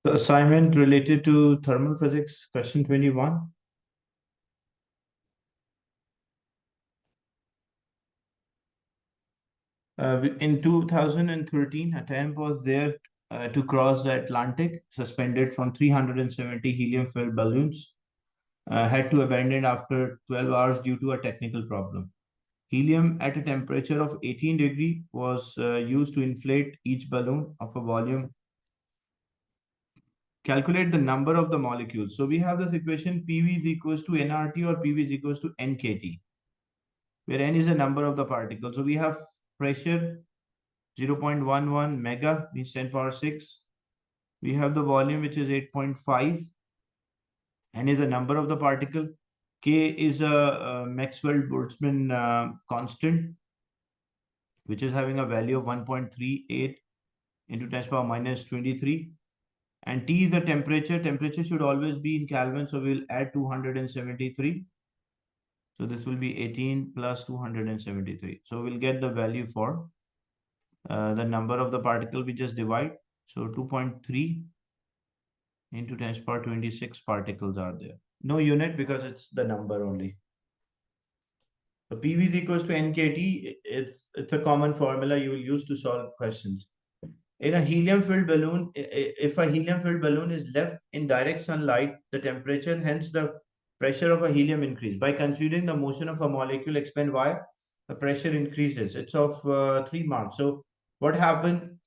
The assignment related to thermal physics, question 21. In 2013, a attempt was there to cross the Atlantic, suspended from 370 helium-filled balloons, had to abandon after 12 hours due to a technical problem. Helium at a temperature of 18 degree was used to inflate each balloon of a volume. Calculate the number of the molecules. So we have this equation PV is equals to nRT or PV is equals to nKT, where n is the number of the particles. So we have pressure 0.11 mega means 10 power 6. We have the volume which is 8.5. N is the number of the particle. K is a Maxwell-Boltzmann constant, which is having a value of 1.38 into 10 power minus 23. And T is the temperature. Temperature should always be in Kelvin, so we'll add 273. So this will be 18 plus 273. So we'll get the value for the number of the particle we just divide. So 2.3 into 10 to the power 26 particles are there. No unit because it's the number only. So PV is equals to NKT. It's a common formula you will use to solve questions. In a helium-filled balloon, if a helium-filled balloon is left in direct sunlight, the temperature, hence the pressure of a helium increase. By considering the motion of a molecule, explain why the pressure increases. It's of 3 marks. So what happened?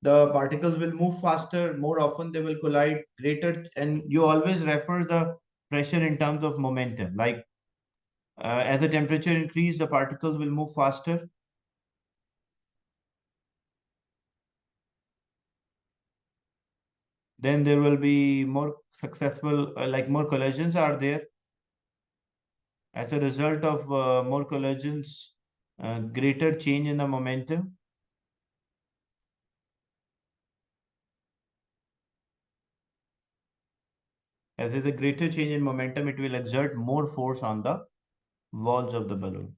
The particles will move faster, more often they will collide greater, and you always refer the pressure in terms of momentum. Like as the temperature increase, the particles will move faster. Then there will be more successful, like more collisions are there. As a result of more collisions, greater change in the momentum. As there's a greater change in momentum, it will exert more force on the walls of the balloon.